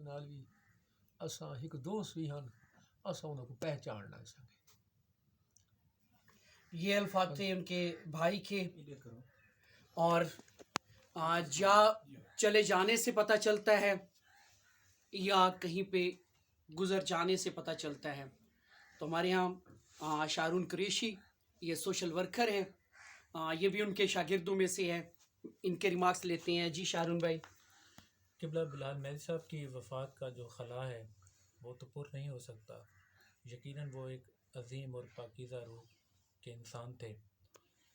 नाल भी असां हिकु दोस्त भी हन असां उन्हां को पहचान ना सके। ये अल्फाज थे उनके भाई के, और या चले जाने से पता चलता है या कहीं पे गुजर जाने से पता चलता है। तो हमारे यहाँ शारून कुरैशी ये सोशल वर्कर हैं, ये भी उनके शागिर्दों में से है, इनके रिमार्क्स लेते हैं। जी शारून भाई। क़िबला बिलाल मेहदी साहब की वफ़ात का जो खला है वो तो पुर नहीं हो सकता। यकीनन वो एक अजीम और पाकीज़ा रूह के इंसान थे।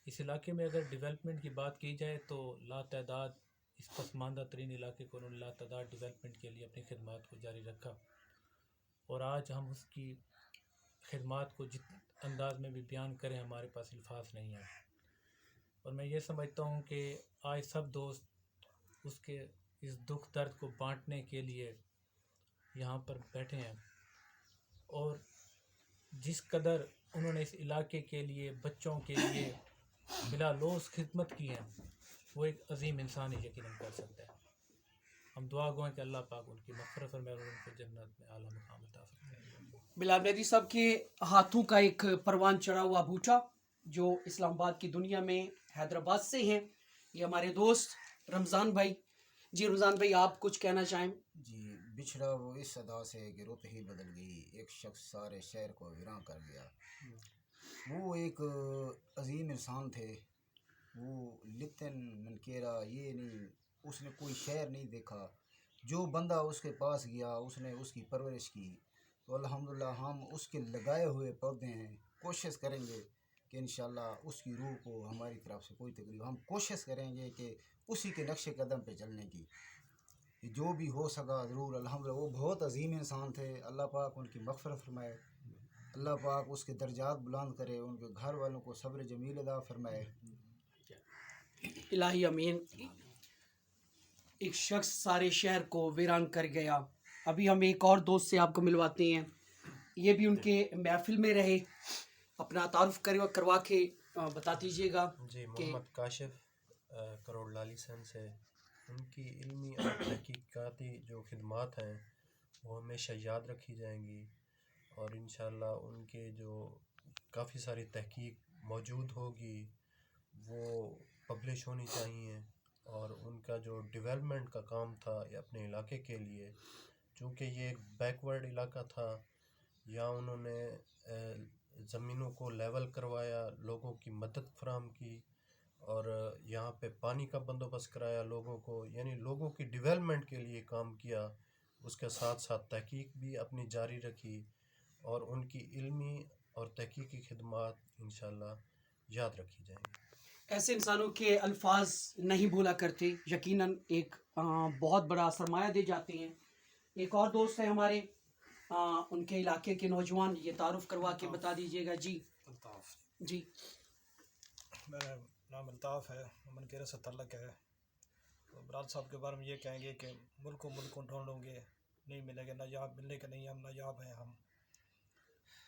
इस इलाके में अगर डेवलपमेंट की बात की जाए तो लातदाद इस पसमानदा तरीन इलाके को उन्होंने लातदाद डेवलपमेंट के लिए अपनी खिदमात को जारी रखा, और आज हम उसकी खिदमात को जिस अंदाज में भी बयान करें हमारे पास अल्फाज नहीं है। और मैं ये समझता हूँ कि आज सब दोस्त उसके इस दुख दर्द को बांटने के लिए यहाँ पर बैठे हैं, और जिस कदर उन्होंने इस इलाके के लिए, बच्चों के लिए बिला लौस खिदमत की है, वो एक अजीम इंसान ही यकीनन कर सकता है। हम दुआ गो हैं कि अल्लाह पाक उनकी मग़फ़िरत फरमाए और उनको जन्नत में आला मकाम अता फरमाए। बिलाल मेहदी साहब के हाथों का एक परवान चढ़ा हुआ बूटा जो इस्लामाबाद की दुनिया में हैदराबाद से हैं, ये हमारे दोस्त रमज़ान भाई। जी रमज़ान भाई, आप कुछ कहना चाहें? जी, बिछड़ा वो इस अदा से कि रुत ही बदल गई, एक शख्स सारे शहर को वीरान कर गया। वो एक अजीम इंसान थे। वो लितन मनकेरा ये नहीं, उसने कोई शहर नहीं देखा। जो बंदा उसके पास गया उसने उसकी परवरिश की। तो अल्हम्दुलिल्लाह हम उसके लगाए हुए पौधे हैं। कोशिश करेंगे कि इंशाल्लाह उसकी रूह को हमारी तरफ से कोई तकलीफ, हम कोशिश करेंगे कि उसी के नक्शे कदम पे चलने की, जो भी हो सका ज़रूर। अल्हम्दुलिल्लाह वो बहुत अजीम इंसान थे। अल्लाह पाक उनकी मग़फ़िरत फरमाए, अल्लाह पाक उसके दर्जात बुलंद करे, उनके घर वालों को सब्र जमील अदा फरमाए। इलाही अमीन। एक शख्स सारे शहर को वीरान कर गया। अभी हम एक और दोस्त से आपको मिलवाते हैं, ये भी उनके महफिल में रहे। अपना तारुफ करवा के बता दीजिएगा। जी, मोहम्मद काशिफ करोड़ लाली सन से। उनकी इल्मी और तहकीकाती जो खिदमात हैं वो हमेशा याद रखी जाएंगी, और इंशाअल्लाह उनके जो काफ़ी सारी तहकीक मौजूद होगी वो पब्लिश होनी चाहिए। और उनका जो डेवलपमेंट का काम था ये अपने इलाके के लिए, चूँकि ये एक बैकवर्ड इलाका था, यहाँ उन्होंने ज़मीनों को लेवल करवाया, लोगों की मदद फराहम की, और यहाँ पे पानी का बंदोबस्त कराया लोगों को, यानी लोगों की डेवलपमेंट के लिए काम किया। उसके साथ साथ तहकीक भी अपनी जारी रखी, और उनकी इल्मी और तहकीकी खिदमात इंशाअल्लाह याद रखी जाएंगी। ऐसे इंसानों के अल्फाज नहीं भूला करते, यकीनन एक बहुत बड़ा सरमाया दे जाते हैं। एक और दोस्त है हमारे, उनके इलाके के नौजवान, ये तारुफ करवा के बता दीजिएगा। जी अल्ताफ़। जी। मेरा नाम अल्ताफ़ है, मनकेरा से तल्लक है। तो बराल साहब के बारे में ये कहेंगे कि मुल्कों ढूंढोगे नहीं मिलेंगे, नायाब मिलने के नहीं, हम नायाब हैं हम।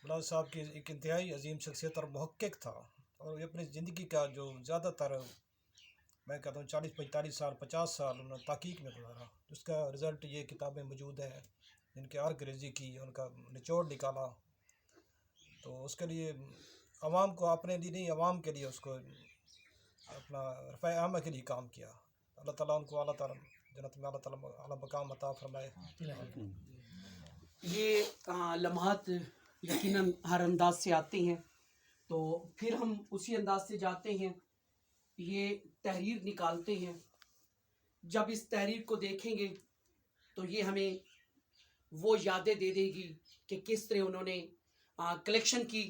बराल साहब की एक इंतहाई अजीम शख्सियत और मुहक्किक था, और ये अपनी ज़िंदगी का जो ज़्यादातर मैं कहता हूँ 40-45 साल 50 साल उन्होंने तहकीक में गुजारा, जिसका रिज़ल्ट ये किताबें मौजूद हैं जिनके आर्करेजी की, उनका निचोड़ निकाला। तो उसके लिए अवाम को, अपने लिए नहीं अवाम के लिए उसको अपना रफ़ा आमा के लिए काम किया। अल्लाह ताला उनको अल्लाह ताला जन्नत में अल्लाह ताला आला मकाम अता फरमाए। ये लम्हात यकीनन हर अंदाज से आते हैं, तो फिर हम उसी अंदाज से जाते हैं, ये तहरीर निकालते हैं। जब इस तहरीर को देखेंगे तो ये हमें वो यादें दे देगी कि किस तरह उन्होंने कलेक्शन की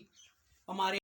हमारे